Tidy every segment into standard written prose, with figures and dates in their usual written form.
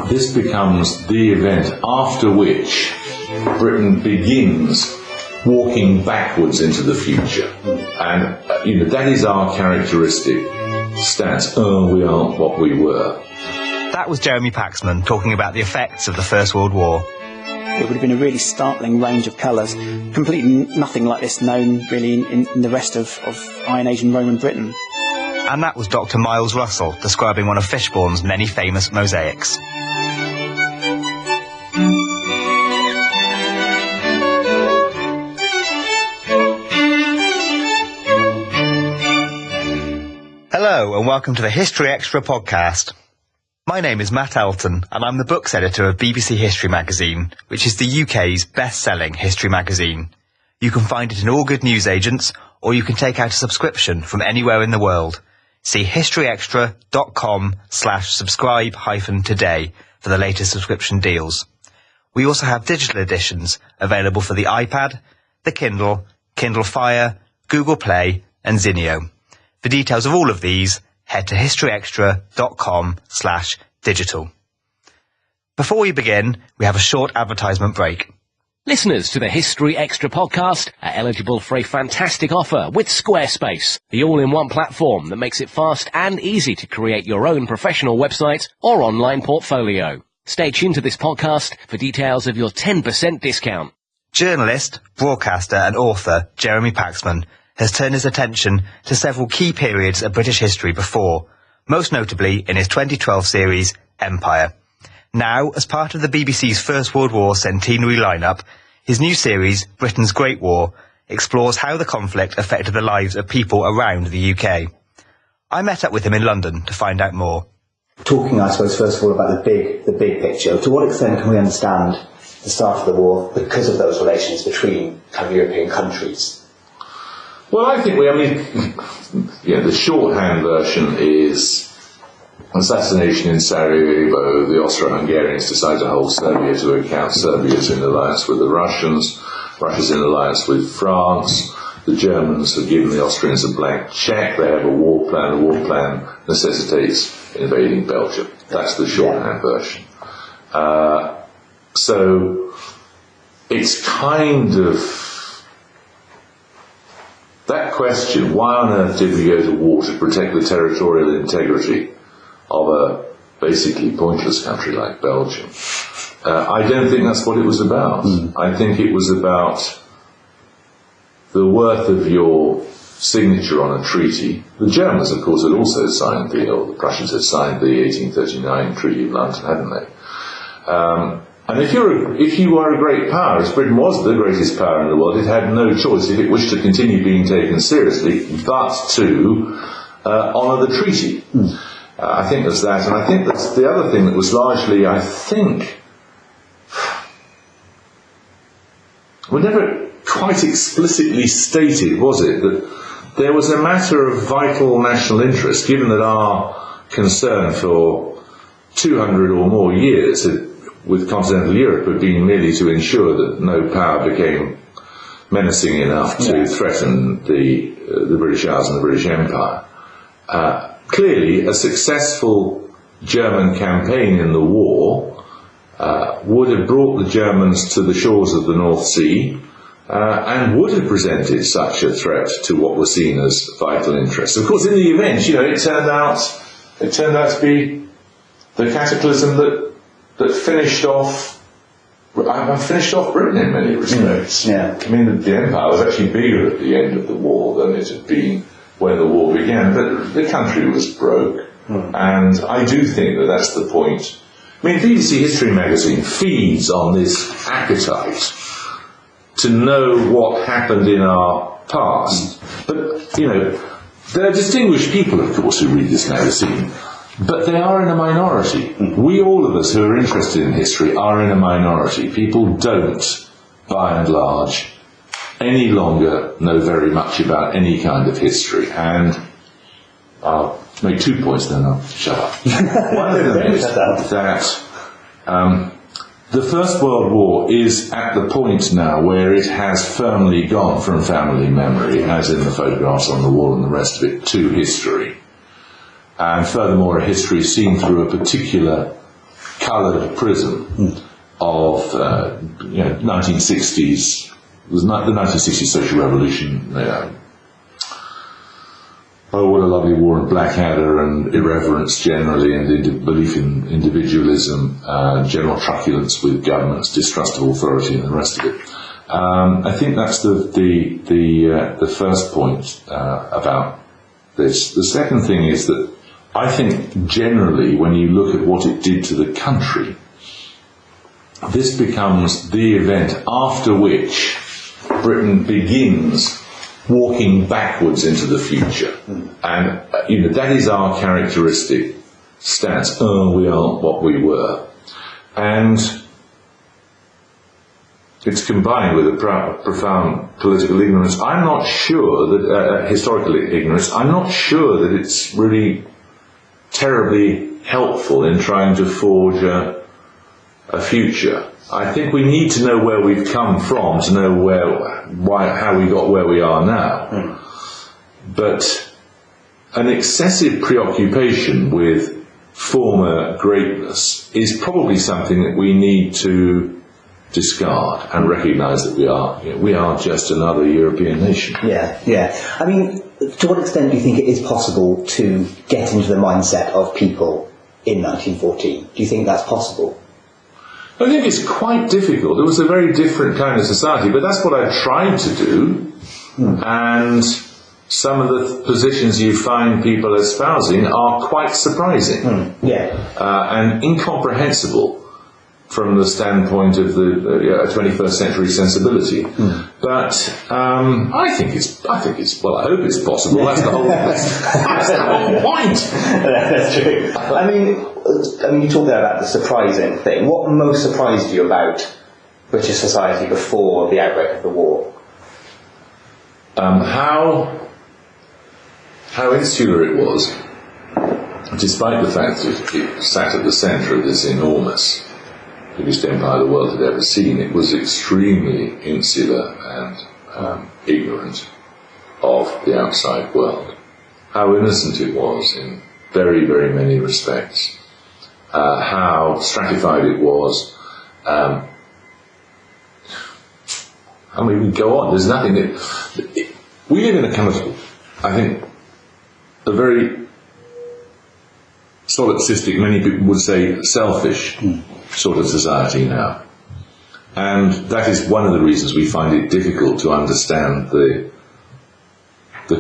This becomes the event after which Britain begins walking backwards into the future. And, that is our characteristic stance. We aren't what we were. That was Jeremy Paxman talking about the effects of the First World War. It would have been a really startling range of colours, completely nothing like this known really in the rest of Iron Age and Roman Britain. And that was Dr. Miles Russell describing one of Fishbourne's many famous mosaics. Hello and welcome to the History Extra podcast. My name is Matt Elton and I'm the books editor of BBC History magazine, which is the UK's best-selling history magazine. You can find it in all good newsagents, or you can take out a subscription from anywhere in the world. See historyextra.com/subscribe-today for the latest subscription deals. We also have digital editions available for the iPad, the Kindle, Kindle Fire, Google Play and Zinio. For details of all of these, head to historyextra.com/digital. Before we begin, we have a short advertisement break. Listeners to the History Extra podcast are eligible for a fantastic offer with Squarespace, the all-in-one platform that makes it fast and easy to create your own professional website or online portfolio. Stay tuned to this podcast for details of your 10% discount. Journalist, broadcaster and author Jeremy Paxman has turned his attention to several key periods of British history before, most notably in his 2012 series, Empire. Now, as part of the BBC's First World War centenary lineup, his new series, Britain's Great War, explores how the conflict affected the lives of people around the UK. I met up with him in London to find out more. Talking, I suppose, first of all about the big picture, to what extent can we understand the start of the war because of those relations between kind of European countries? Well, I think the shorthand version is assassination in Sarajevo. The Austro-Hungarians decide to hold Serbia to account. Serbia's in alliance with the Russians. Russia's in alliance with France. The Germans have given the Austrians a blank check. They have a war plan. The war plan necessitates invading Belgium. That's the shorthand version. So it's kind of that question, why on earth did we go to war to protect the territorial integrity of a basically pointless country like Belgium? I don't think that's what it was about. I think it was about the worth of your signature on a treaty. The Germans, of course, had also signed the Prussians had signed the 1839 Treaty of London, hadn't they? And if you were a great power, as Britain was the greatest power in the world, it had no choice, if it wished to continue being taken seriously, but to honour the treaty. I think there's that, and I think that's the other thing that was largely, well, never quite explicitly stated, was it, that there was a matter of vital national interest, given that our concern for 200 or more years with continental Europe had been merely to ensure that no power became menacing enough to threaten the British Isles and the British Empire. Clearly, a successful German campaign in the war would have brought the Germans to the shores of the North Sea and would have presented such a threat to what were seen as vital interests. Of course, in the event, it turned out to be the cataclysm that finished off Britain in many respects. I mean, the empire was actually bigger at the end of the war than it had been when the war began, but the country was broke, and I do think that that's the point. I mean, BBC History magazine feeds on this appetite to know what happened in our past. But, there are distinguished people, of course, who read this magazine, but they are in a minority. We, all of us who are interested in history, are in a minority. People don't, by and large, any longer know very much about any kind of history. And I'll make 2 points, then I'll shut up. One of them is that the First World War is at the point now where it has firmly gone from family memory, as in the photographs on the wall and the rest of it, to history. And furthermore, a history seen through a particular coloured prism of 1960s, the 1960s social revolution. Oh, what a lovely war, and Blackadder, and irreverence generally, and belief in individualism, general truculence with governments, distrust of authority, and the rest of it. I think that's the first point about this. The second thing is that I think generally, when you look at what it did to the country, this becomes the event after which Britain begins walking backwards into the future. And that is our characteristic stance. We aren't what we were. And it's combined with a profound political ignorance. I'm not sure that, historical ignorance, I'm not sure that it's really terribly helpful in trying to forge a future. I think we need to know where we've come from to know how we got where we are now. But an excessive preoccupation with former greatness is probably something that we need to discard and recognise that we are just another European nation. Yeah. I mean, to what extent do you think it is possible to get into the mindset of people in 1914? Do you think that's possible? I think it's quite difficult. It was a very different kind of society, but that's what I tried to do. And some of the positions you find people espousing are quite surprising. And incomprehensible from the standpoint of the 21st century sensibility. But I think it's well, I hope it's possible. That's the whole point. That's true. I mean, you talked there about the surprising thing. What most surprised you about British society before the outbreak of the war? How insular it was, despite the fact that it sat at the centre of this enormous, biggest empire the world had ever seen. It was extremely insular and ignorant of the outside world. How innocent it was in very, very many respects. How stratified it was. We go on. There's nothing that... We live in a kind of, I think, a very solipsistic, many people would say selfish sort of society now. And that is one of the reasons we find it difficult to understand the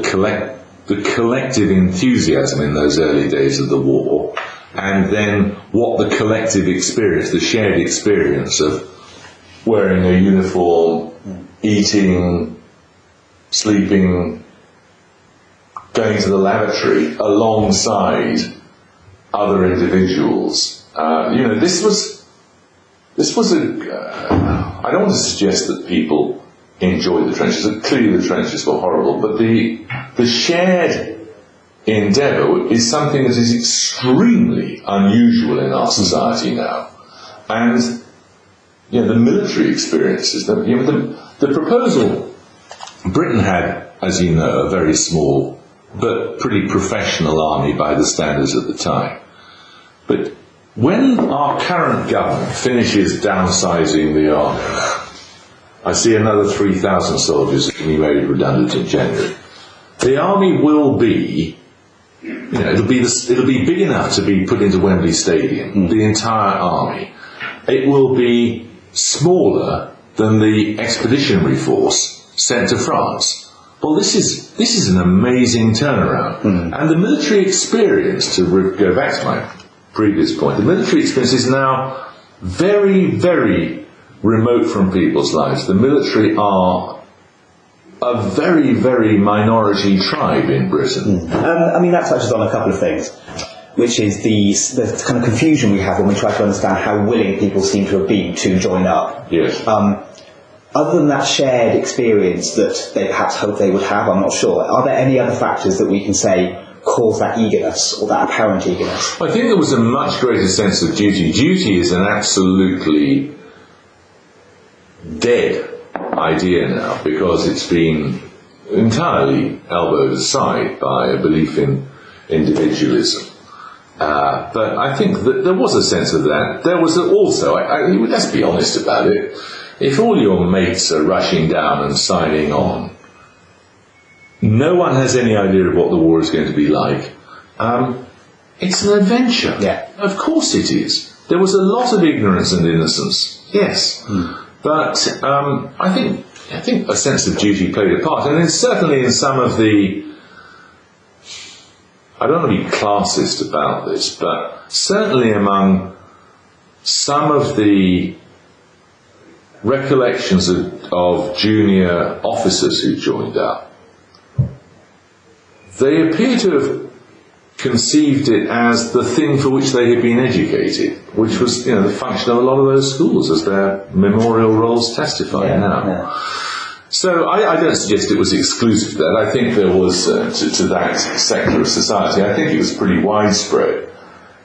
collective enthusiasm in those early days of the war, and then what the collective experience, the shared experience of wearing a uniform, eating, sleeping, going to the lavatory alongside other individuals. This was I don't want to suggest that people enjoyed the trenches. Clearly the trenches were horrible, but the shared endeavour is something that is extremely unusual in our society now. And the military experiences, the proposal, Britain had, as you know, a very small but pretty professional army by the standards at the time. But when our current government finishes downsizing the army, I see another 3,000 soldiers that can be made redundant in January. The army will be, it'll be big enough to be put into Wembley Stadium, the entire army. It will be smaller than the expeditionary force sent to France. Well, this is an amazing turnaround. And the military experience, to go back to my previous point, the military experience is now very, very remote from people's lives. The military are a very, very minority tribe in Britain. That touches on a couple of things, which is the kind of confusion we have when we try to understand how willing people seem to have been to join up. Yes. Other than that shared experience that they perhaps hoped they would have, I'm not sure. Are there any other factors that we can say cause that eagerness, or that apparent eagerness? I think there was a much greater sense of duty. Duty is an absolutely dead idea now, because it's been entirely elbowed aside by a belief in individualism. But I think that there was a sense of that. There was also, let's be honest about it, if all your mates are rushing down and signing on, no one has any idea of what the war is going to be like. It's an adventure. Yeah. Of course it is. There was a lot of ignorance and innocence, yes. But I think a sense of duty played a part. And then certainly in some of the, I don't want to be classist about this, but certainly among some of the recollections of junior officers who joined up, they appear to have conceived it as the thing for which they had been educated, which was, the function of a lot of those schools, as their memorial rolls testify now. Yeah. So I don't suggest it was exclusive to that. I think there was, to that sector of society, I think it was pretty widespread.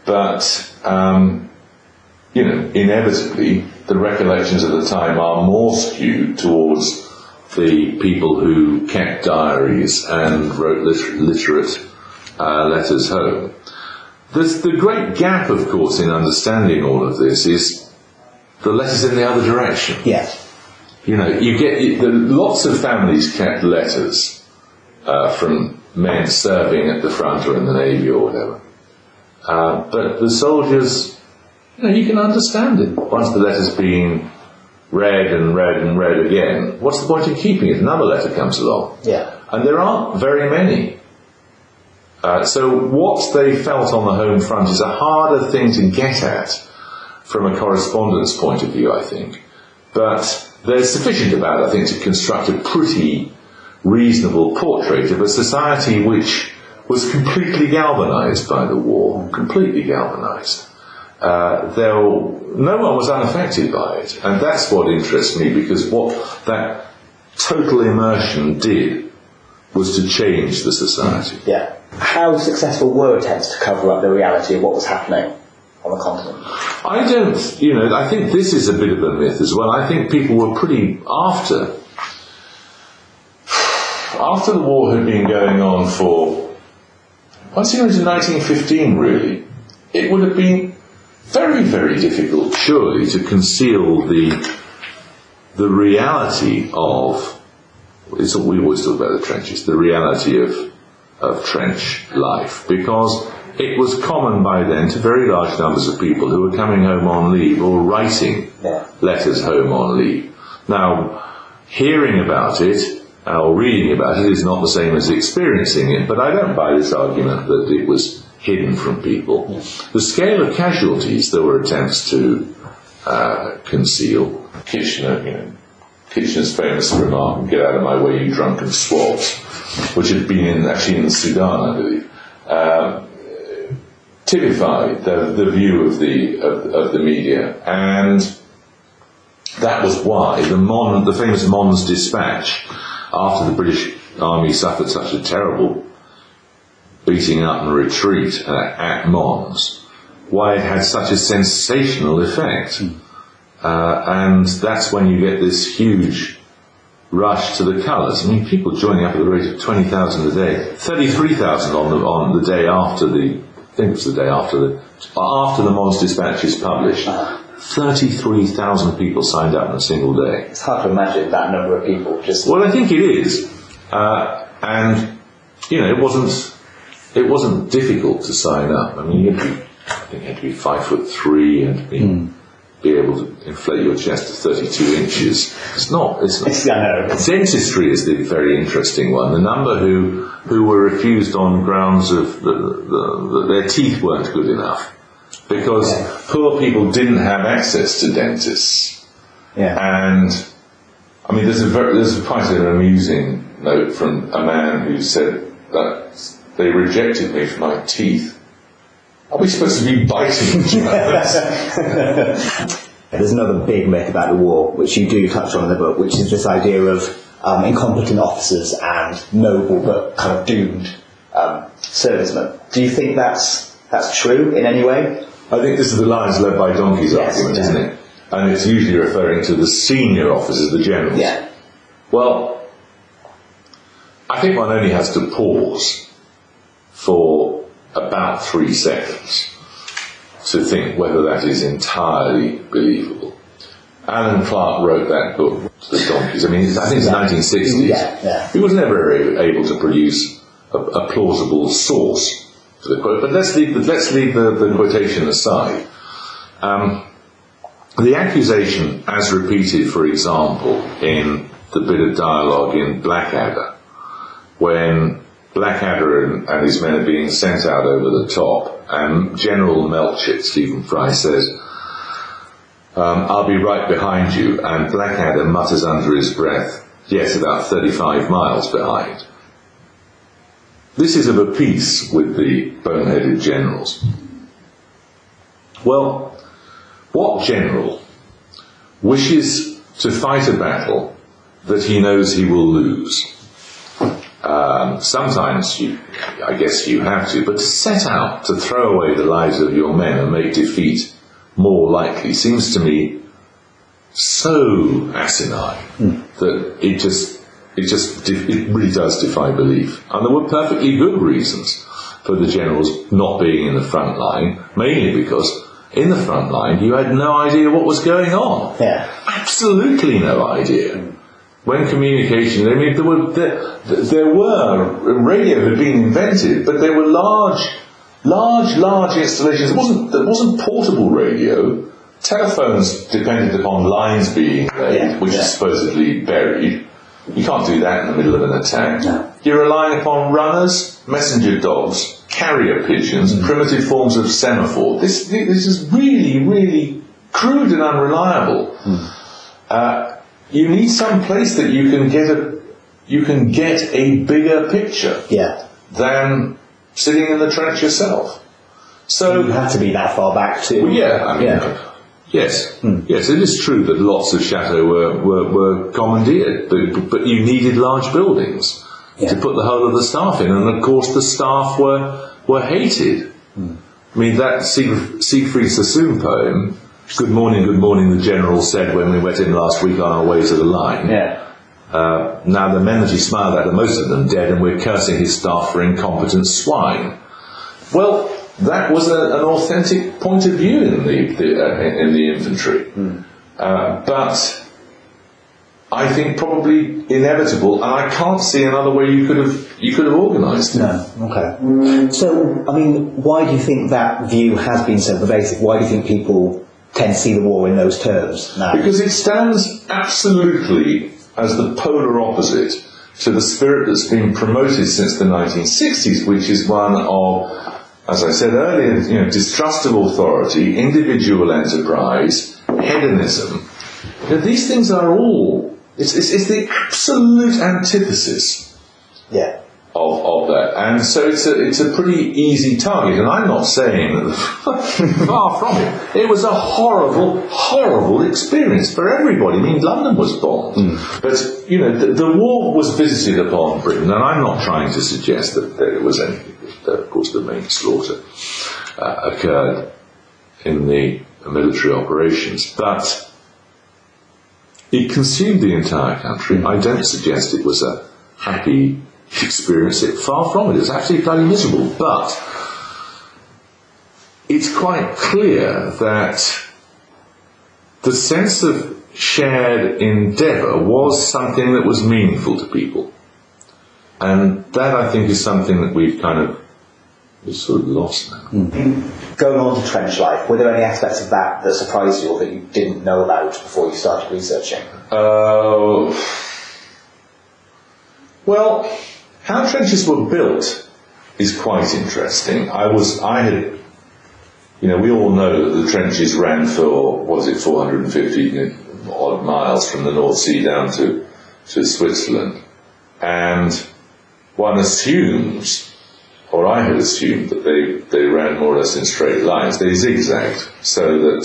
But, inevitably, the recollections of the time are more skewed towards the people who kept diaries and wrote literate letters home. The great gap, of course, in understanding all of this is the letters in the other direction. Yes. You get lots of families kept letters from men serving at the front or in the Navy or whatever. But the soldiers, you can understand it. Once the letter's been read and read and read again, what's the point in keeping it? Another letter comes along. Yeah. And there aren't very many. So what they felt on the home front is a harder thing to get at from a correspondence point of view, I think. But there's sufficient about it, I think, to construct a pretty reasonable portrait of a society which was completely galvanised by the war, completely galvanised. No one was unaffected by it, and that's what interests me, because what that total immersion did was to change the society. Yeah. How successful were attempts to cover up the reality of what was happening on the continent? I think this is a bit of a myth as well. I think people were pretty, after the war had been going on for, once you went to 1915 really, it would have been very, very difficult, surely, to conceal the reality of, we always talk about the trenches, the reality of trench life, because it was common by then to very large numbers of people who were coming home on leave or writing letters home on leave. Now, hearing about it or reading about it is not the same as experiencing it, but I don't buy this argument that it was hidden from people. The scale of casualties there were attempts to conceal. Kitchener's famous remark, "Get out of my way, you drunken swabs," which had been actually in Sudan, I believe, typified the view of the media, and that was why the famous Mons dispatch, after the British Army suffered such a terrible beating up and retreat at Mons, why it had such a sensational effect. And that's when you get this huge rush to the colours. I mean, people joining up at the rate of 20,000 a day, 33,000 on the day after I think it was the day after the Mons dispatch is published. 33,000 people signed up in a single day. It's hard to imagine that number of people just... Well, I think it is. And, it wasn't difficult to sign up. I mean, you had to be 5'3", and be able to inflate your chest to 32 inches. It's not. Dentistry is the very interesting one. The number who were refused on grounds of that their teeth weren't good enough, because poor people didn't have access to dentists. Yeah. And I mean, there's quite an amusing note from a man who said that they rejected me for my teeth. Are we supposed to be biting each other? There's another big myth about the war, which you do touch on in the book, which is this idea of incompetent officers and noble but kind of doomed servicemen. Do you think that's true in any way? I think this is the lions led by donkeys argument, isn't it? and it's usually referring to the senior officers, the generals. Yeah. Well, I think one only has to pause for about 3 seconds to think whether that is entirely believable. Alan Clark wrote that book, The Donkeys. I mean, I think it's the 1960s. Yeah. He was never able to produce a plausible source for the quote, but let's leave the quotation aside. The accusation, as repeated, for example, in the bit of dialogue in Blackadder, when Blackadder and his men are being sent out over the top, and General Melchett, Stephen Fry, says, I'll be right behind you, and Blackadder mutters under his breath, yes, about 35 miles behind. This is of a piece with the boneheaded generals. Well, what general wishes to fight a battle that he knows he will lose? Sometimes I guess you have to, but to set out to throw away the lives of your men and make defeat more likely seems to me so asinine that it really does defy belief. And there were perfectly good reasons for the generals not being in the front line, mainly because in the front line you had no idea what was going on. Yeah. Absolutely no idea. When communication, I mean, there were radio had been invented, but there were large installations. There wasn't portable radio. Telephones depended upon lines being laid, which is supposedly buried. You can't do that in the middle of an attack. No. You're relying upon runners, messenger dogs, carrier pigeons, primitive forms of semaphore. This is really, really crude and unreliable. You need some place that you can get a bigger picture than sitting in the trench yourself. So you have to be that far back too. Well, yes, it is true that lots of chateaux were commandeered, but you needed large buildings to put the whole of the staff in, and of course the staff were hated. I mean, that Siegfried Sassoon poem, good morning, the general said when we went in last week on our way to the line. Now the men that he smiled at are most of them dead, and we're cursing his staff for incompetent swine. Well, that was an authentic point of view in the infantry, but I think probably inevitable, and I can't see another way you could have organised it. No. Okay. So, I mean, why do you think that view has been so pervasive? Why do you think people tend to see the war in those terms now? Because it stands absolutely as the polar opposite to the spirit that's been promoted since the 1960s, which is one of, as I said earlier, distrust of authority, individual enterprise, hedonism. These things are all, it's the absolute antithesis of that. And so it's a pretty easy target. And I'm not saying that, far from it. It was a horrible, horrible experience for everybody. I mean, London was bombed. But, the war was visited upon Britain, and I'm not trying to suggest that there was anything. Of course, the main slaughter occurred in the military operations, but it consumed the entire country. I don't suggest it was a happy experience. Far from it. It was actually bloody miserable. But it's quite clear that the sense of shared endeavour was something that was meaningful to people. And that, I think, is something that we've sort of lost now. Going on to trench life, were there any aspects of that surprised you or that you didn't know about before you started researching? Well, how trenches were built is quite interesting. We all know that the trenches ran for, 450 odd miles from the North Sea down to Switzerland. And one assumes, or I had assumed, that they ran more or less in straight lines. They zigzagged, so that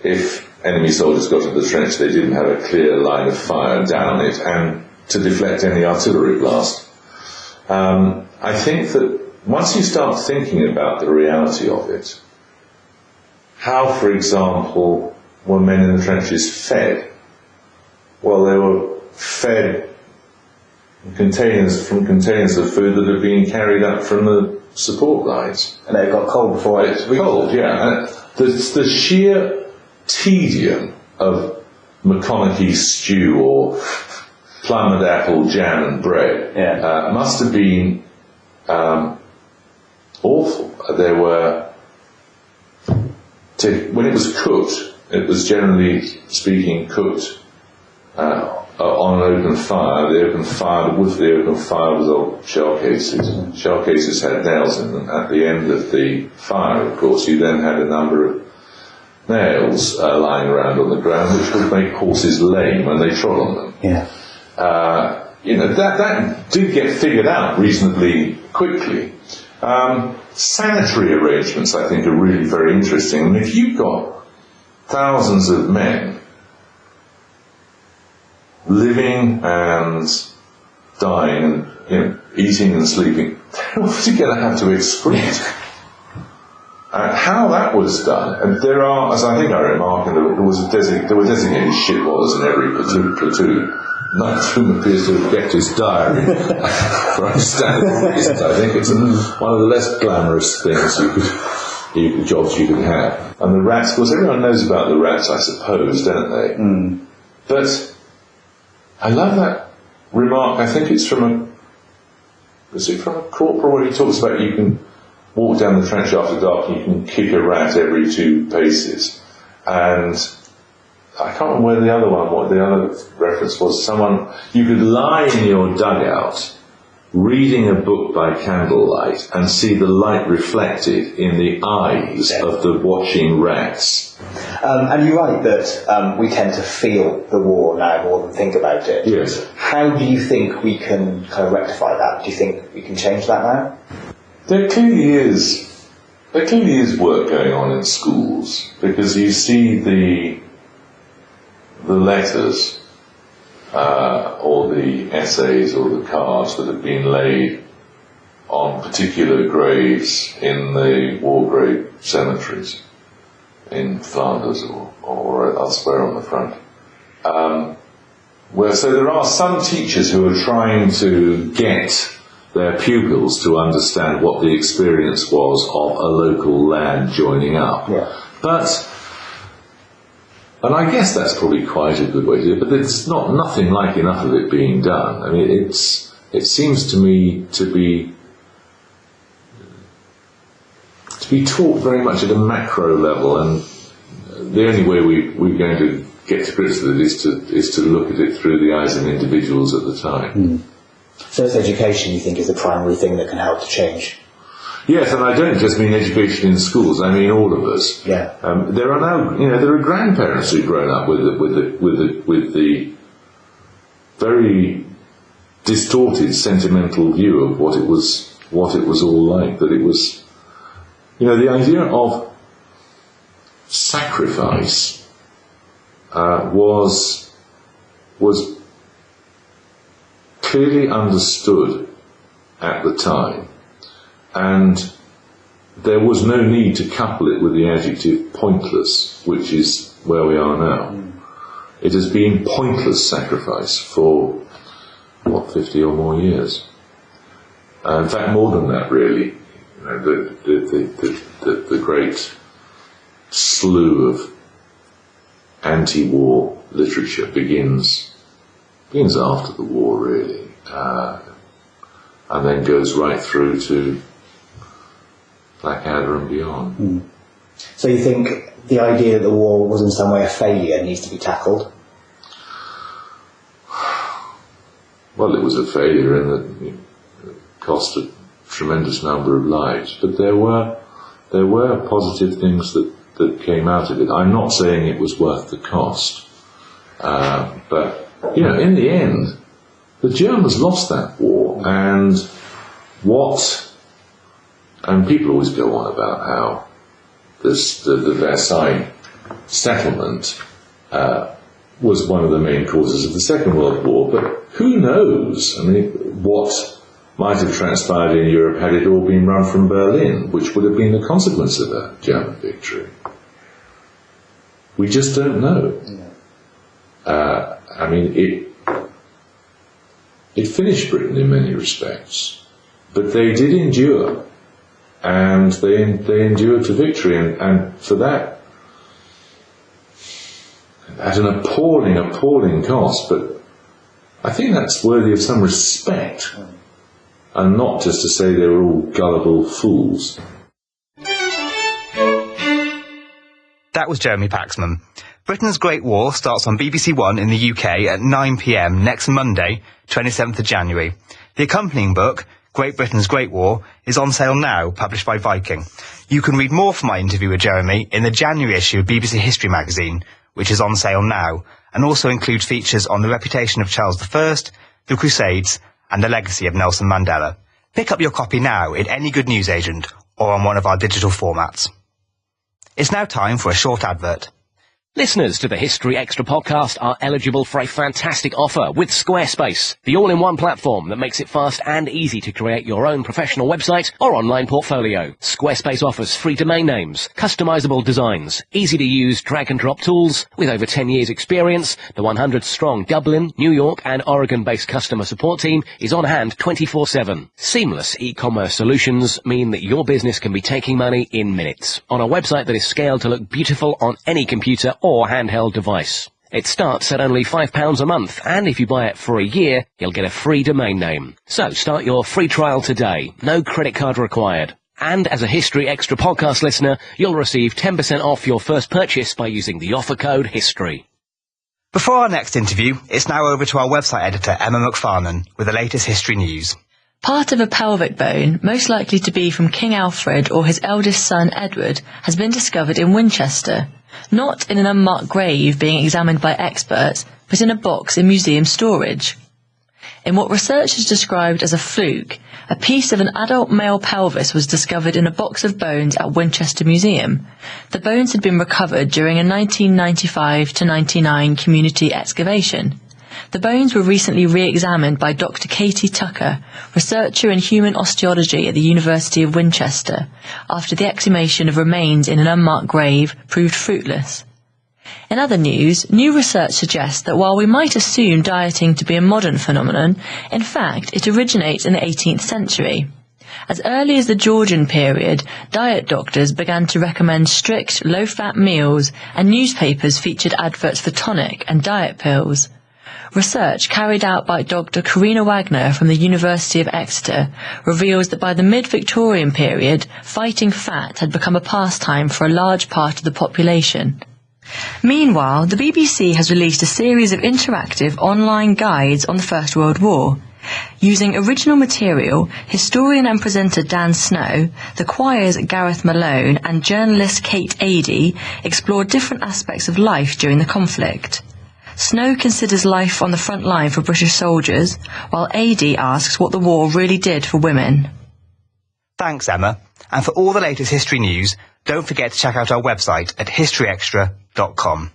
if enemy soldiers got into the trench, they didn't have a clear line of fire down it, and to deflect any artillery blast. I think that once you start thinking about the reality of it, how, for example, were men in the trenches fed? Well, they were fed containers of food that had been carried up from the support lines. And it got cold before it was cold, yeah. And the sheer tedium of McConaughey stew or plum and apple jam and bread must have been awful. There were, when it was cooked, it was generally speaking cooked on an open fire. The open fire was old shell cases. Shell cases had nails in them. At the end of the fire, of course, you then had a number of nails lying around on the ground, which would make horses lame when they trod on them. Yeah. That did get figured out reasonably quickly. Sanitary arrangements, I think, are really very interesting. And if you've got thousands of men living and dying and eating and sleeping, they're obviously going to have to excrete. How that was done, and there are, as I think I remarked, there were designated shitwallers in every platoon. None of whom appears to have kept his diary for understandable reasons. I think it's one of the less glamorous things jobs you could have. And the rats, of course, everyone knows about the rats, I suppose, don't they? Mm. But I love that remark. I think it's from a corporal where he talks about you can walk down the trench after dark and you can kick a rat every 2 paces. And I can't remember what the other reference was. You could lie in your dugout reading a book by candlelight and see the light reflected in the eyes of the watching rats. And you're right that we tend to feel the war now more than think about it. Yes. How do you think we can kind of rectify that? Do you think we can change that now? There clearly is work going on in schools, because you see the letters or the essays or the cards that have been laid on particular graves in the war grave cemeteries in Flanders or elsewhere on the front. So there are some teachers who are trying to get their pupils to understand what the experience was of a local lad joining up. Yeah. And I guess that's probably quite a good way to do it, but there's nothing like enough of it being done. I mean, it seems to me to be taught very much at a macro level, and the only way we're going to get to grips with it is to look at it through the eyes of individuals at the time. Mm. So it's education, you think, is the primary thing that can help to change? Yes, and I don't just mean education in schools. I mean all of us. Yeah. There are now, there are grandparents who've grown up with the very distorted, sentimental view of what it was all like. That it was, the idea of sacrifice was clearly understood at the time. And there was no need to couple it with the adjective pointless, which is where we are now. Mm. It has been pointless sacrifice for, 50 or more years. In fact, more than that, really. The great slew of anti-war literature begins after the war, really, and then goes right through to Blackadder and beyond. Mm. So you think the idea that the war was in some way a failure needs to be tackled? Well, it was a failure in that it cost a tremendous number of lives, but there were positive things that came out of it. I'm not saying it was worth the cost, but in the end, the Germans lost that war, and people always go on about how the Versailles settlement was one of the main causes of the Second World War, but who knows? I mean, what might have transpired in Europe had it all been run from Berlin, which would have been the consequence of a German victory. We just don't know. I mean, it finished Britain in many respects, but they did endure, and they endured to victory, and for that, at an appalling cost. But I think that's worthy of some respect, and not just to say they were all gullible fools. That was Jeremy Paxman. Britain's Great War starts on BBC One in the UK at 9 p.m. next Monday, 27th of January. The accompanying book, Great Britain's Great War, is on sale now, published by Viking. You can read more from my interview with Jeremy in the January issue of BBC History magazine, which is on sale now, and also includes features on the reputation of Charles I, the Crusades, and the legacy of Nelson Mandela. Pick up your copy now in any good newsagent or on one of our digital formats. It's now time for a short advert. Listeners to the History Extra podcast are eligible for a fantastic offer with Squarespace, the all-in-one platform that makes it fast and easy to create your own professional website or online portfolio. Squarespace offers free domain names, customizable designs, easy-to-use drag-and-drop tools. With over 10 years' experience, the 100-strong Dublin, New York and Oregon-based customer support team is on hand 24/7. Seamless e-commerce solutions mean that your business can be taking money in minutes on a website that is scaled to look beautiful on any computer or handheld device. It starts at only £5 a month, and if you buy it for a year, you'll get a free domain name. So start your free trial today. No credit card required. And as a History Extra podcast listener, you'll receive 10% off your first purchase by using the offer code HISTORY. Before our next interview, it's now over to our website editor, Emma McFarlane, with the latest history news. Part of a pelvic bone, most likely to be from King Alfred or his eldest son Edward, has been discovered in Winchester. Not in an unmarked grave being examined by experts, but in a box in museum storage. In what researchers described as a fluke, a piece of an adult male pelvis was discovered in a box of bones at Winchester Museum. The bones had been recovered during a 1995-99 community excavation. The bones were recently re-examined by Dr. Katie Tucker, researcher in human osteology at the University of Winchester, after the exhumation of remains in an unmarked grave proved fruitless. In other news, new research suggests that while we might assume dieting to be a modern phenomenon, in fact it originates in the 18th century. As early as the Georgian period, diet doctors began to recommend strict, low-fat meals, and newspapers featured adverts for tonic and diet pills. Research carried out by Dr. Karina Wagner from the University of Exeter reveals that by the mid-Victorian period, fighting fat had become a pastime for a large part of the population. Meanwhile, the BBC has released a series of interactive online guides on the First World War. Using original material, historian and presenter Dan Snow, the choir's Gareth Malone and journalist Kate Adie explored different aspects of life during the conflict. Snow considers life on the front line for British soldiers, while Adie asks what the war really did for women. Thanks, Emma. And for all the latest history news, don't forget to check out our website at historyextra.com.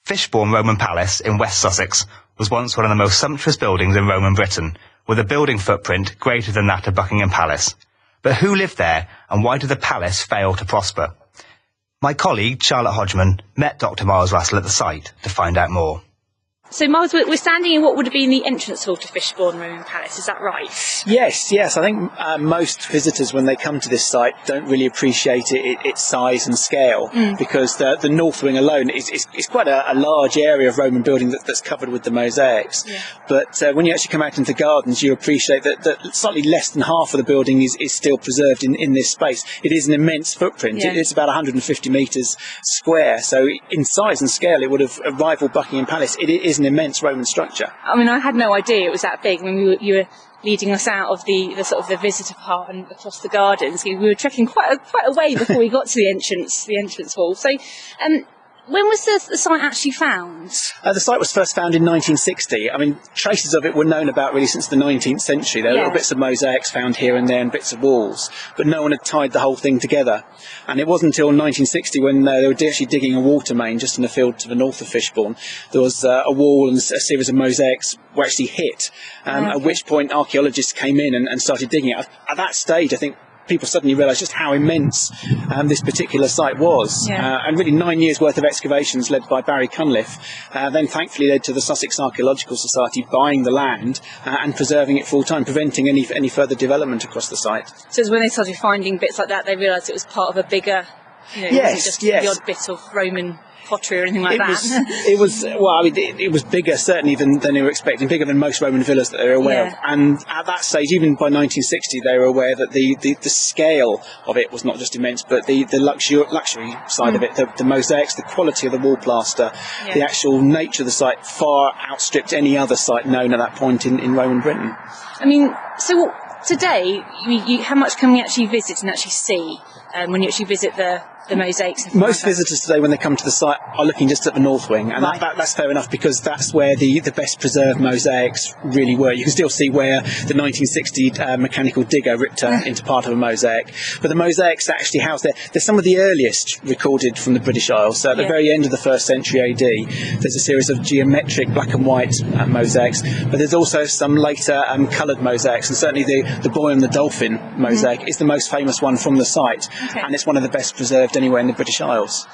Fishbourne Roman Palace in West Sussex was once one of the most sumptuous buildings in Roman Britain, with a building footprint greater than that of Buckingham Palace. But who lived there, and why did the palace fail to prosper? My colleague, Charlotte Hodgman, met Dr. Miles Russell at the site to find out more. So, Miles, we're standing in what would have been the entrance hall to Fishbourne Roman Palace, is that right? Yes. I think most visitors, when they come to this site, don't really appreciate its size and scale, because the north wing alone is quite a large area of Roman building that's covered with the mosaics. Yeah. But when you actually come out into the gardens, you appreciate that slightly less than half of the building is still preserved in this space. It is an immense footprint. Yeah. It's about 150 metres square, so in size and scale it would have rivaled Buckingham Palace. It is an immense Roman structure. I mean, I had no idea it was that big when you were leading us out of the sort of the visitor part and across the gardens. We were trekking quite a way before we got to the entrance hall. So, when was the site actually found? The site was first found in 1960. I mean, traces of it were known about really since the 19th century. There were little bits of mosaics found here and there and bits of walls, but no one had tied the whole thing together. And it wasn't until 1960 when they were actually digging a water main just in the field to the north of Fishbourne. There was a wall and a series of mosaics were actually hit, at which point archaeologists came in and started digging it. At that stage, I think people suddenly realised just how immense this particular site was. And really 9 years' worth of excavations led by Barry Cunliffe then thankfully led to the Sussex Archaeological Society buying the land and preserving it full time, preventing any further development across the site. So it's when they started finding bits like that, they realised it was part of a bigger, it wasn't just the odd bit of Roman pottery or anything like that. It was bigger certainly than they were expecting, bigger than most Roman villas that they were aware of. And at that stage, even by 1960, they were aware that the scale of it was not just immense, but the luxury side of it, the mosaics, the quality of the wall plaster, the actual nature of the site far outstripped any other site known at that point in Roman Britain. I mean, so today, how much can we actually visit and actually see when you actually visit the mosaics? Most visitors today, when they come to the site, are looking just at the north wing, and that's fair enough, because that's where the best preserved mosaics really were. You can still see where the 1960 mechanical digger ripped into part of a mosaic, but the mosaics actually housed there. They're some of the earliest recorded from the British Isles. So at the very end of the 1st century AD, there's a series of geometric black and white mosaics, but there's also some later coloured mosaics, and certainly the boy and the dolphin mosaic is the most famous one from the site, and it's one of the best preserved anywhere in the British Isles.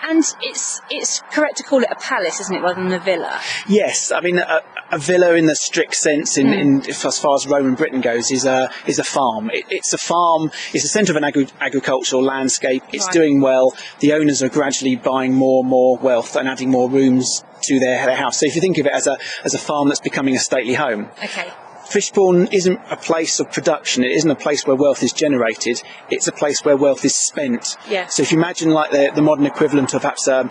And it's correct to call it a palace, isn't it, rather than a villa? Yes, I mean a villa in the strict sense, as far as Roman Britain goes, is a farm. It's a farm. It's the centre of an agricultural landscape. It's doing well. The owners are gradually buying more and more wealth and adding more rooms to their house. So if you think of it as a farm that's becoming a stately home. Okay. Fishbourne isn't a place of production. It isn't a place where wealth is generated. It's a place where wealth is spent. Yeah. So if you imagine like the modern equivalent of perhaps a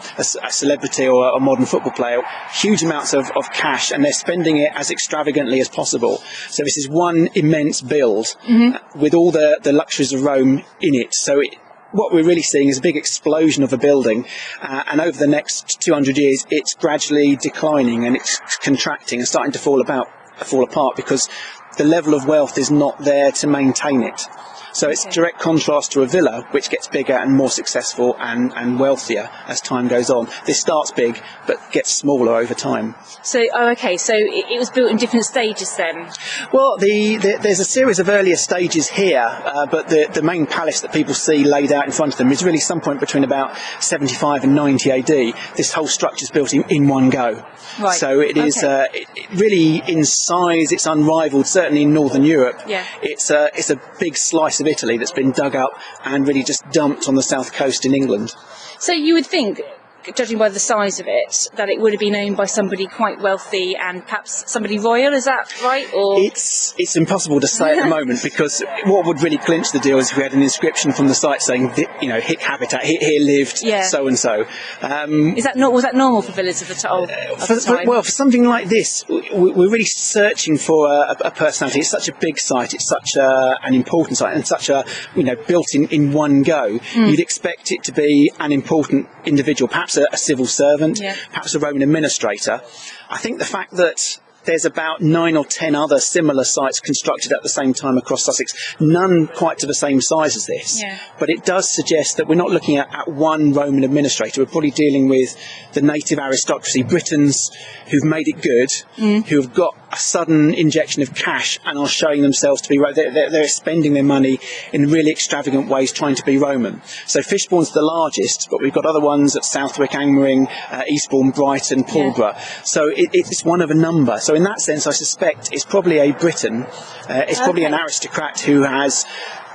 celebrity or a modern football player, huge amounts of cash, and they're spending it as extravagantly as possible. So this is one immense build with all the luxuries of Rome in it. So what we're really seeing is a big explosion of a building, and over the next 200 years, it's gradually declining and it's contracting and starting to fall apart because the level of wealth is not there to maintain it. So it's direct contrast to a villa, which gets bigger and more successful and wealthier as time goes on. This starts big, but gets smaller over time. So, so it was built in different stages then? Well, there's a series of earlier stages here, but the main palace that people see laid out in front of them is really some point between about 75 and 90 AD. This whole structure's built in one go. Right. So it is it really in size, it's unrivaled, certainly in Northern Europe. Yeah. It's a big slice of Italy that's been dug up and really just dumped on the south coast in England. So you would think, judging by the size of it, that it would have been owned by somebody quite wealthy and perhaps somebody royal, is that right? Or It's impossible to say at the moment, because what would really clinch the deal is if we had an inscription from the site saying, hic habitat, here lived so and so. Was that normal for villas of the time? Well, for something like this, we're really searching for a personality. It's such a big site, it's such an important site, and such built in one go. You'd expect it to be an important individual, perhaps a civil servant, perhaps a Roman administrator. I think the fact that there's about 9 or 10 other similar sites constructed at the same time across Sussex, none quite to the same size as this. Yeah. But it does suggest that we're not looking at one Roman administrator. We're probably dealing with the native aristocracy, Britons who've made it good, who have got a sudden injection of cash and are showing themselves to be they're spending their money in really extravagant ways trying to be Roman. So Fishbourne's the largest, but we've got other ones at Southwick, Angmering, Eastbourne, Brighton, Pulborough. So it's one of a number. So in that sense, I suspect it's probably a Briton. It's probably an aristocrat who has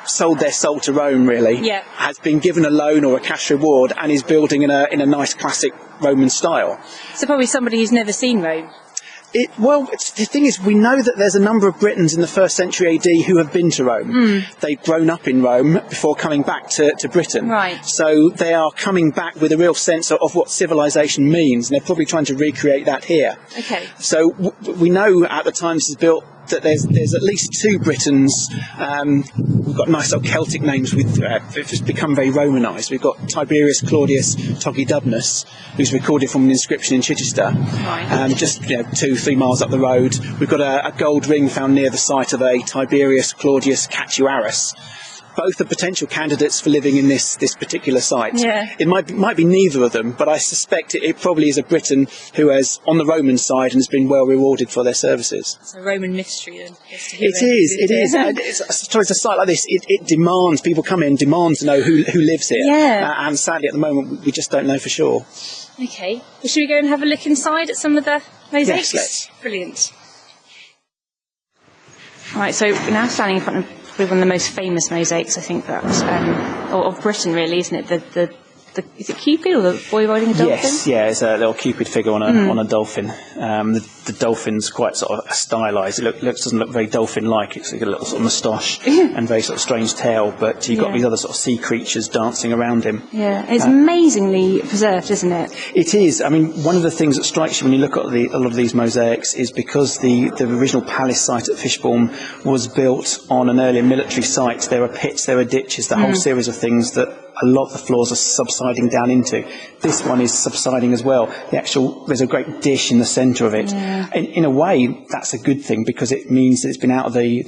sold their soul to Rome, really, has been given a loan or a cash reward and is building in a nice classic Roman style. So probably somebody who's never seen Rome. The thing is, we know that there's a number of Britons in the 1st century AD who have been to Rome. They've grown up in Rome before coming back to Britain. Right. So they are coming back with a real sense of what civilization means, and they're probably trying to recreate that here. Okay. So we know at the time this is built that there's at least 2 Britons. We've got nice old Celtic names they've just become very Romanised. We've got Tiberius Claudius Togidubnus, who's recorded from an inscription in Chichester, just 2-3 miles up the road. We've got a gold ring found near the site of a Tiberius Claudius Catuarus. both are potential candidates for living in this particular site. Yeah. It might be neither of them, but I suspect it probably is a Briton who has on the Roman side and has been well rewarded for their services. It's a Roman mystery then. It is. And it's a site like this. It demands people come in, demand to know who lives here. Yeah. And sadly, at the moment, we just don't know for sure. Okay. Well, should we go and have a look inside at some of the mosaics? Yes, let's. Brilliant. All right, so we're now standing in front of probably one of the most famous mosaics, I think, perhaps, of Britain, really, isn't it? The is it Cupid or the boy riding a dolphin? Yes, yeah, it's a little Cupid figure on a dolphin. The dolphin's quite sort of stylised. It doesn't look very dolphin-like. It's got a little sort of moustache and very sort of strange tail, but you've got these other sort of sea creatures dancing around him. Yeah, it's amazingly preserved, isn't it? It is. I mean, one of the things that strikes you when you look at a lot of these mosaics is because the original palace site at Fishbourne was built on an earlier military site. There are pits, there are ditches, the whole series of things that a lot of the floors are subsiding down into. This one is subsiding as well. There's a great dish in the centre of it. Yeah. In a way, that's a good thing because it means that it's been out of the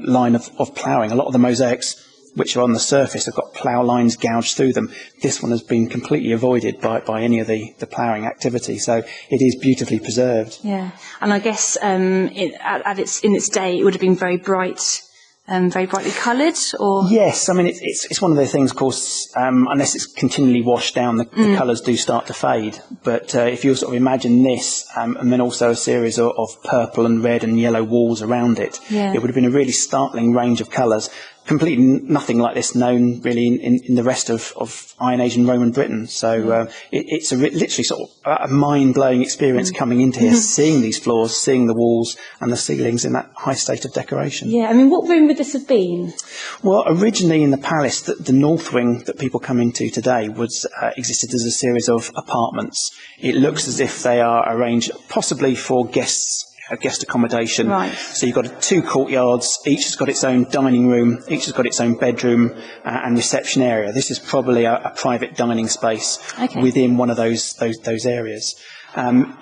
line of ploughing. A lot of the mosaics which are on the surface have got plough lines gouged through them. This one has been completely avoided by any of the ploughing activity, so it is beautifully preserved. Yeah, and I guess in its day it would have been very bright. Very brightly coloured, or yes, I mean it's one of those things. Of course, unless it's continually washed down, the colours do start to fade. But if you sort of imagine this, and then also a series of purple and red and yellow walls around it, it would have been a really startling range of colours. Completely nothing like this known really in the rest of Iron Age and Roman Britain. So it's literally sort of a mind-blowing experience coming into here, seeing these floors, seeing the walls and the ceilings in that high state of decoration. Yeah, I mean, what room would this have been? Well, originally in the palace, the north wing that people come into today existed as a series of apartments. It looks as if they are arranged possibly for guest accommodation. Right. So you've got 2 courtyards, each has got its own dining room, each has got its own bedroom and reception area. This is probably a private dining space within one of those areas.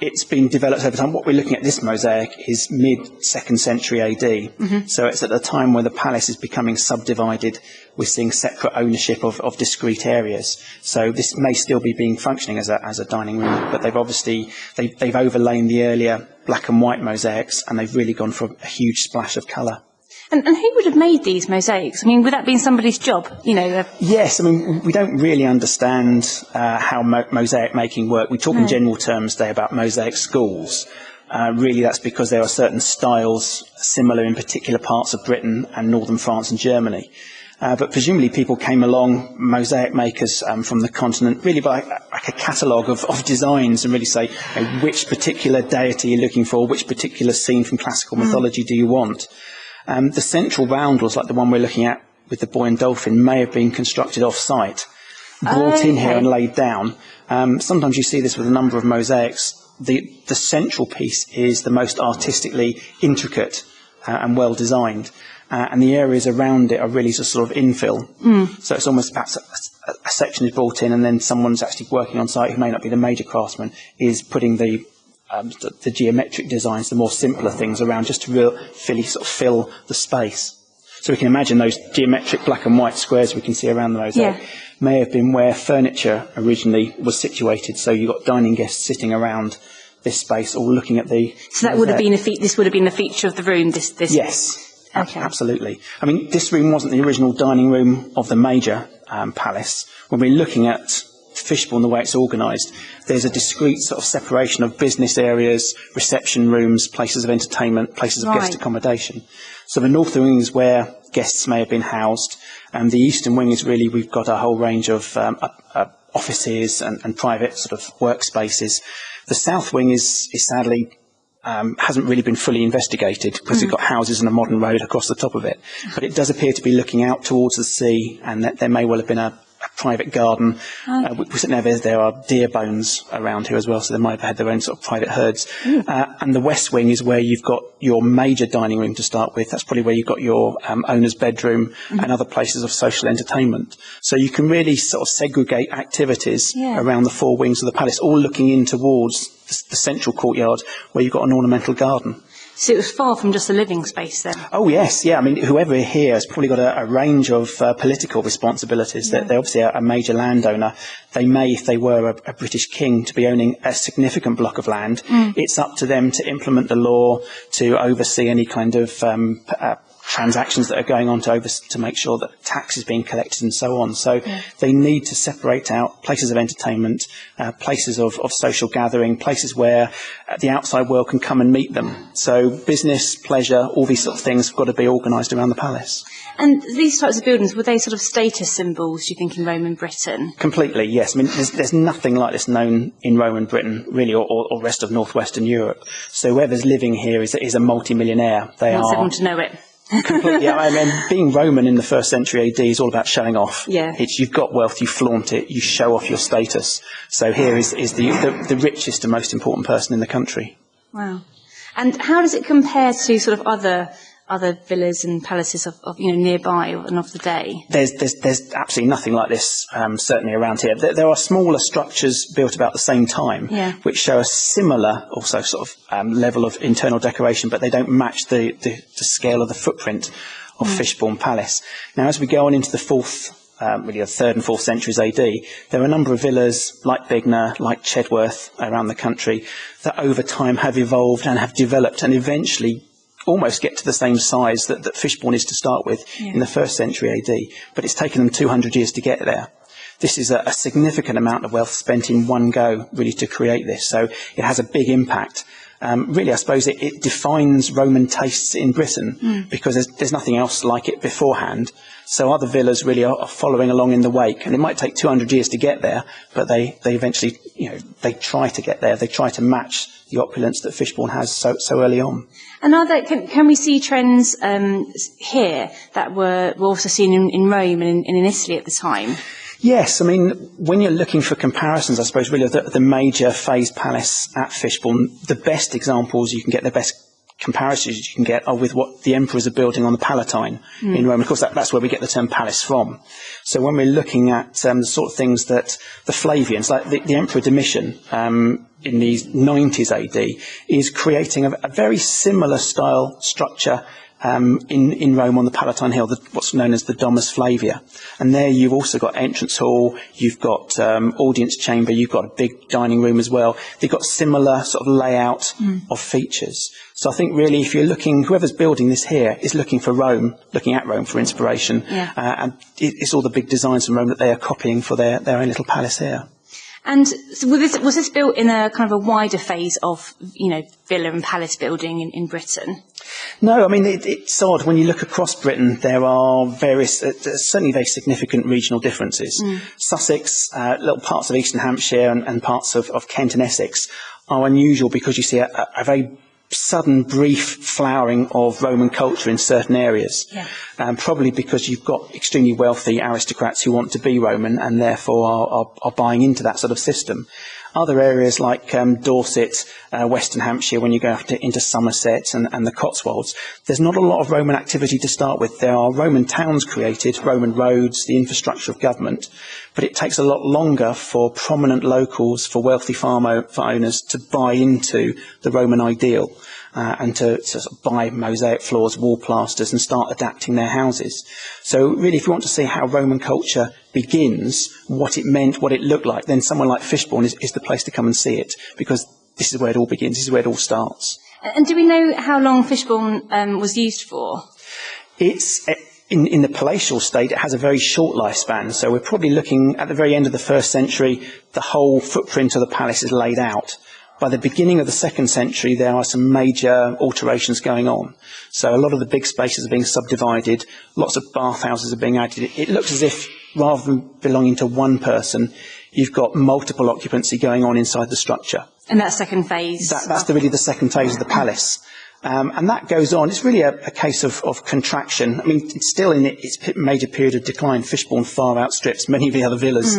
It's been developed over time. What we're looking at this mosaic is mid-2nd century AD. So it's at the time where the palace is becoming subdivided. We're seeing separate ownership of discrete areas. So this may still be functioning as a dining room, but they've obviously they've overlain the earlier black and white mosaics, and they've really gone for a huge splash of colour. And who would have made these mosaics? I mean, would that be somebody's job? Yes, I mean, we don't really understand how mosaic making work. We talk in general terms today about mosaic schools. Really, that's because there are certain styles similar in particular parts of Britain and northern France and Germany. But presumably people came along, mosaic makers from the continent, really by like a catalogue of designs and really say which particular deity you're looking for, which particular scene from classical mythology do you want. The central roundels, like the one we're looking at with the boy and dolphin, may have been constructed off-site, brought in here and laid down. Sometimes you see this with a number of mosaics. The central piece is the most artistically intricate and well designed. And the areas around it are really just sort of infill. So it's almost perhaps a section is brought in and then someone's actually working on site who may not be the major craftsman is putting the geometric designs, the more simpler things around just to really sort of fill the space. So we can imagine those geometric black and white squares we can see around the mosaic may have been where furniture originally was situated. So you've got dining guests sitting around this space all looking at the... So that would have been this would have been the feature of the room, this... Yes. Okay. Absolutely. I mean, this room wasn't the original dining room of the major palace. When we're looking at Fishbourne, the way it's organised, there's a discrete sort of separation of business areas, reception rooms, places of entertainment, places of guest accommodation. So the north wing is where guests may have been housed, and the eastern wing is really, we've got a whole range of offices and private sort of workspaces. The south wing is sadly... hasn't really been fully investigated because we've got houses and a modern road across the top of it. But it does appear to be looking out towards the sea, and that there may well have been a private garden. There are deer bones around here as well, so they might have had their own sort of private herds. And the west wing is where you've got your major dining room to start with. That's probably where you've got your owner's bedroom and other places of social entertainment. So you can really sort of segregate activities around the 4 wings of the palace, all looking in towards the central courtyard where you've got an ornamental garden. So it was far from just a living space then. Oh yes, yeah. I mean, whoever here has probably got a range of political responsibilities. Yeah. They're obviously a major landowner. They may, if they were a British king, to be owning a significant block of land. It's up to them to implement the law, to oversee any kind of transactions that are going on, to make sure that tax is being collected and so on. So they need to separate out places of entertainment, places of social gathering, places where the outside world can come and meet them. So business, pleasure, all these sort of things have got to be organised around the palace. And these types of buildings, were they sort of status symbols, do you think, in Roman Britain? Completely, yes. I mean, there's nothing like this known in Roman Britain, really, or rest of northwestern Europe. So whoever's living here is a multi-millionaire. They Wants are everyone to know it. completely. I mean, being Roman in the first century AD is all about showing off. Yeah. You've got wealth, you flaunt it, you show off your status. So here is the richest and most important person in the country. Wow. And how does it compare to sort of other villas and palaces of nearby and of the day? There's absolutely nothing like this, certainly around here. There are smaller structures built about the same time, which show a similar, also sort of level of internal decoration, but they don't match the scale of the footprint of Fishbourne Palace. Now, as we go on into the really the 3rd and 4th centuries AD, there are a number of villas like Bignor, like Chedworth around the country that over time have evolved and have developed and eventually almost get to the same size that Fishbourne is to start with in the 1st century AD, but it's taken them 200 years to get there. This is a significant amount of wealth spent in one go, really, to create this, so it has a big impact. Really, I suppose it defines Roman tastes in Britain because there's nothing else like it beforehand. So other villas really are following along in the wake, and it might take 200 years to get there, but they eventually, they try to get there. They try to match the opulence that Fishbourne has so early on. And can we see trends here that were also seen in Rome and in Italy at the time? Yes, I mean, when you're looking for comparisons, I suppose really the major phase palace at Fishbourne, the best examples you can get, the best comparisons you can get are with what the emperors are building on the Palatine in Rome. Of course, that's where we get the term palace from. So when we're looking at the sort of things that the Flavians, like the Emperor Domitian, in the 90s AD, is creating a very similar style structure in Rome on the Palatine Hill, what's known as the Domus Flavia. And there you've also got entrance hall, you've got audience chamber, you've got a big dining room as well. They've got similar sort of layout of features. So I think really if you're looking, whoever's building this here is looking at Rome for inspiration. And it's all the big designs from Rome that they are copying for their own little palace here. And so was this built in a kind of a wider phase of, villa and palace building in Britain? No, I mean, it's odd. When you look across Britain, there are various, certainly very significant regional differences. Sussex, little parts of Eastern Hampshire and parts of Kent and Essex are unusual because you see a very sudden, brief flowering of Roman culture in certain areas. Probably because you've got extremely wealthy aristocrats who want to be Roman and therefore are buying into that sort of system. Other areas like Dorset, Western Hampshire, when you go into Somerset and the Cotswolds, there's not a lot of Roman activity to start with. There are Roman towns created, Roman roads, the infrastructure of government, but it takes a lot longer for prominent locals, for wealthy farm owners to buy into the Roman ideal and to sort of buy mosaic floors, wall plasters and start adapting their houses. So really, if you want to see how Roman culture begins, what it meant, what it looked like, then somewhere like Fishbourne is the place to come and see it, because this is where it all begins, this is where it all starts. And do we know how long Fishbourne was used for? It's in the palatial state, it has a very short lifespan, so we're probably looking at the very end of the 1st century, the whole footprint of the palace is laid out. By the beginning of the 2nd century, there are some major alterations going on. So a lot of the big spaces are being subdivided, lots of bathhouses are being added. It looks as if, rather than belonging to one person, you've got multiple occupancy going on inside the structure. And that second phase? That's really the second phase of the palace. And that goes on. It's really a case of contraction. I mean, it's still in its major period of decline. Fishbourne far outstrips many of the other villas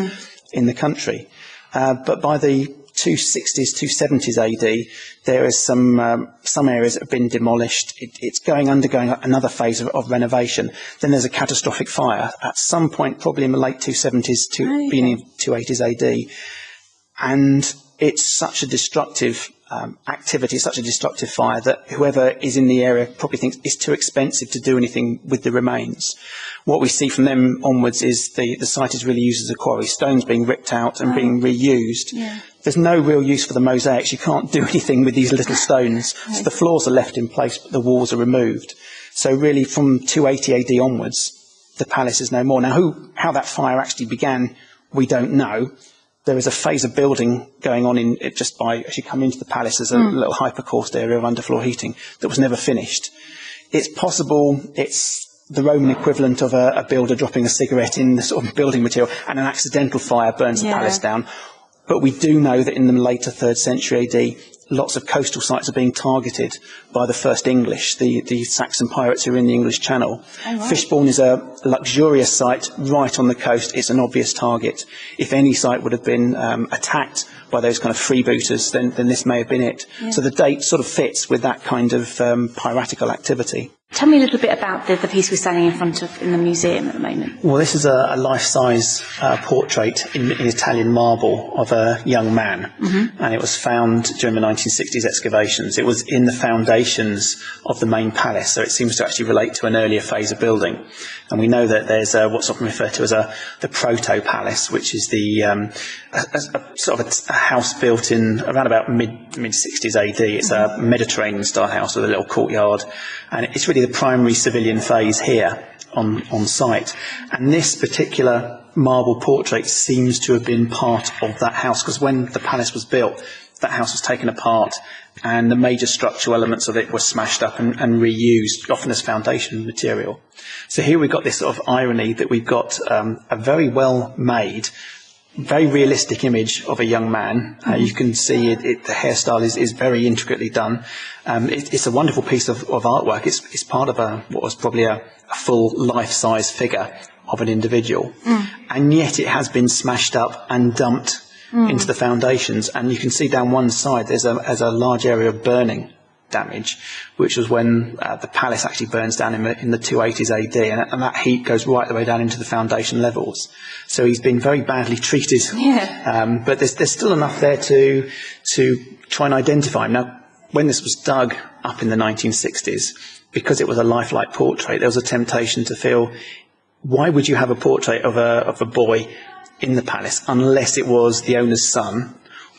in the country. But by the 260s, 270s AD, there is some areas that have been demolished. It's undergoing another phase of renovation. Then there's a catastrophic fire at some point, probably in the late 270s, beginning of 280s AD. And it's such a destructive activity, such a destructive fire, that whoever is in the area probably thinks it's too expensive to do anything with the remains. What we see from them onwards is the site is really used as a quarry, stones being ripped out and being reused. Yeah. There's no real use for the mosaics. You can't do anything with these little stones. So the floors are left in place, but the walls are removed. So really from 280 AD onwards, the palace is no more. Now, how that fire actually began, we don't know. There is a phase of building going on in it just by, as you come into the palace, there's a little hypercaust area of underfloor heating that was never finished. It's possible it's the Roman equivalent of a builder dropping a cigarette in the sort of building material and an accidental fire burns the palace down. But we do know that in the later 3rd century AD, lots of coastal sites are being targeted by the first English, the Saxon pirates who are in the English Channel. Oh, right. Fishbourne is a luxurious site right on the coast. It's an obvious target. If any site would have been attacked by those kind of freebooters, then this may have been it. Yeah. So the date sort of fits with that kind of piratical activity. Tell me a little bit about the piece we're standing in front of in the museum at the moment. Well, this is a life-size portrait in Italian marble of a young man, and it was found during the 1960s excavations. It was in the foundations of the main palace, so it seems to actually relate to an earlier phase of building. And we know that there's what's often referred to as the proto-palace, which is the sort of a house built in around about mid-60s AD. It's a Mediterranean-style house with a little courtyard, and it's really the primary civilian phase here on site. And this particular marble portrait seems to have been part of that house, because when the palace was built, that house was taken apart and the major structural elements of it were smashed up and reused, often as foundation material. So here we've got this sort of irony that we've got a very well made, very realistic image of a young man. You can see the hairstyle is very intricately done. It's a wonderful piece of artwork. It's part of what was probably a full life-size figure of an individual. And yet it has been smashed up and dumped into the foundations. And you can see down one side there's a large area of burning damage, which was when the palace actually burns down in the 280s AD, and that heat goes right the way down into the foundation levels. So he's been very badly treated, but there's still enough there to try and identify him. Now, when this was dug up in the 1960s, because it was a lifelike portrait, there was a temptation to feel, why would you have a portrait of a boy in the palace unless it was the owner's son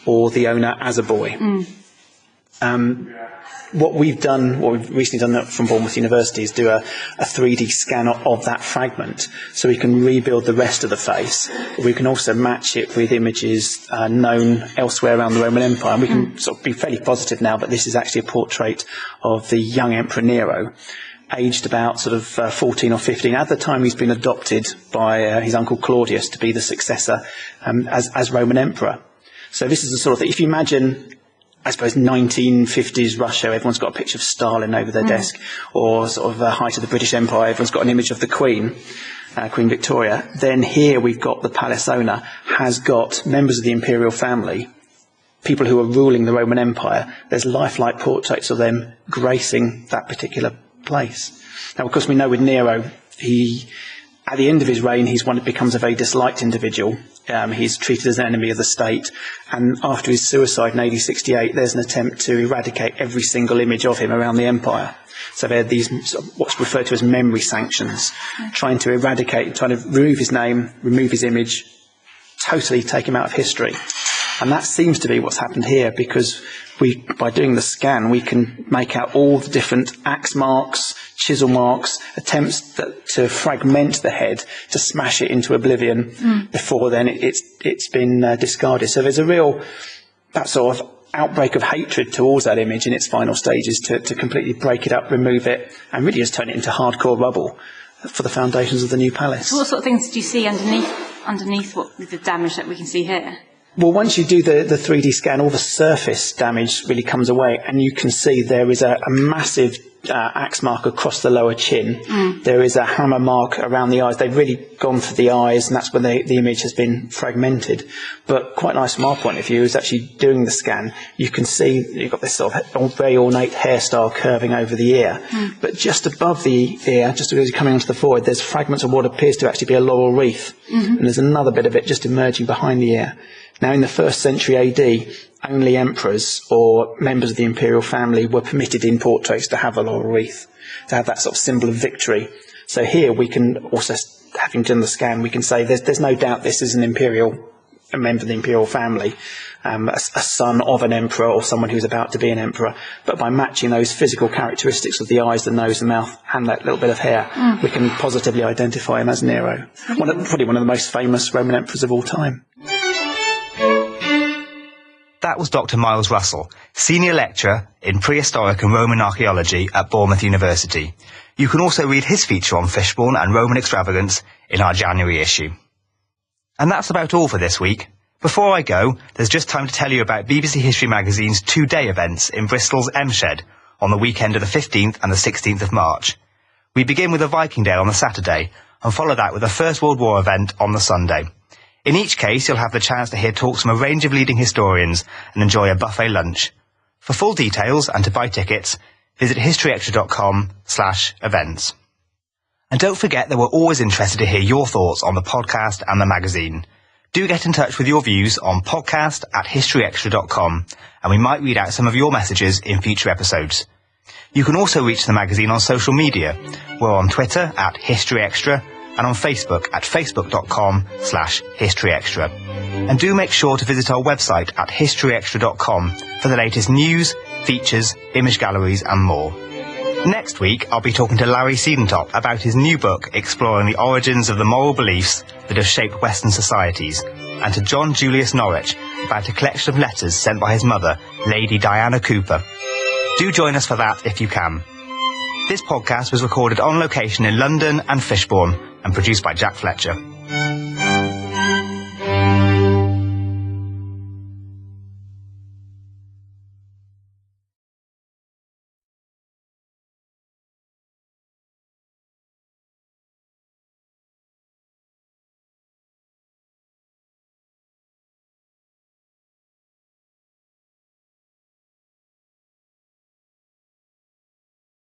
or the owner as a boy? What we've recently done from Bournemouth University is do a 3D scan of that fragment, so we can rebuild the rest of the face. We can also match it with images known elsewhere around the Roman Empire, and we can sort of be fairly positive now that this is actually a portrait of the young Emperor Nero, aged about sort of 14 or 15. At the time, he's been adopted by his uncle Claudius to be the successor as Roman Emperor. So this is the sort of thing, if you imagine, I suppose, 1950s Russia, everyone's got a picture of Stalin over their desk, or sort of the height of the British Empire, everyone's got an image of the Queen, Queen Victoria. Then here we've got the palace owner has got members of the imperial family, people who are ruling the Roman Empire. There's lifelike portraits of them gracing that particular place. Now, of course, we know with Nero, at the end of his reign, becomes a very disliked individual. He's treated as an enemy of the state, and after his suicide in AD 68, there's an attempt to eradicate every single image of him around the empire. So there are these what's referred to as memory sanctions, trying to eradicate, trying to remove his name, remove his image, totally take him out of history. And that seems to be what's happened here, because by doing the scan, we can make out all the different axe marks, chisel marks, attempts to fragment the head, to smash it into oblivion. Before then it's been discarded. So there's a real, that sort of outbreak of hatred towards that image in its final stages, to completely break it up, remove it, and really just turn it into hardcore rubble for the foundations of the new palace. So what sort of things do you see underneath the damage that we can see here? Well, once you do the 3D scan, all the surface damage really comes away, and you can see there is a massive axe mark across the lower chin. There is a hammer mark around the eyes. They've really gone for the eyes, and that's when the image has been fragmented. But quite nice from our point of view is actually doing the scan. You can see you've got this sort of very ornate hairstyle curving over the ear. But just above the ear, just as you're coming onto the forehead, there's fragments of what appears to actually be a laurel wreath. And there's another bit of it just emerging behind the ear. Now, in the 1st century AD, only emperors or members of the imperial family were permitted in portraits to have a laurel wreath, to have that sort of symbol of victory. So here we can also, having done the scan, we can say there's no doubt this is a member of the imperial family, a son of an emperor or someone who's about to be an emperor. But by matching those physical characteristics of the eyes, the nose, the mouth, and that little bit of hair, we can positively identify him as Nero. Probably one of the most famous Roman emperors of all time. That was Dr. Miles Russell, Senior Lecturer in Prehistoric and Roman Archaeology at Bournemouth University. You can also read his feature on Fishbourne and Roman extravagance in our January issue. And that's about all for this week. Before I go, there's just time to tell you about BBC History Magazine's two-day events in Bristol's M Shed on the weekend of the 15th and the 16th of March. We begin with a Viking Day on the Saturday and follow that with a First World War event on the Sunday. In each case, you'll have the chance to hear talks from a range of leading historians and enjoy a buffet lunch. For full details and to buy tickets, visit historyextra.com/events. And don't forget that we're always interested to hear your thoughts on the podcast and the magazine. Do get in touch with your views on podcast@historyextra.com, and we might read out some of your messages in future episodes. You can also reach the magazine on social media. We're on Twitter @historyextra and on Facebook at facebook.com/historyextra. And do make sure to visit our website at historyextra.com for the latest news, features, image galleries and more. Next week, I'll be talking to Larry Siedentop about his new book exploring the origins of the moral beliefs that have shaped Western societies, and to John Julius Norwich about a collection of letters sent by his mother, Lady Diana Cooper. Do join us for that if you can. This podcast was recorded on location in London and Fishbourne and produced by Jack Fletcher.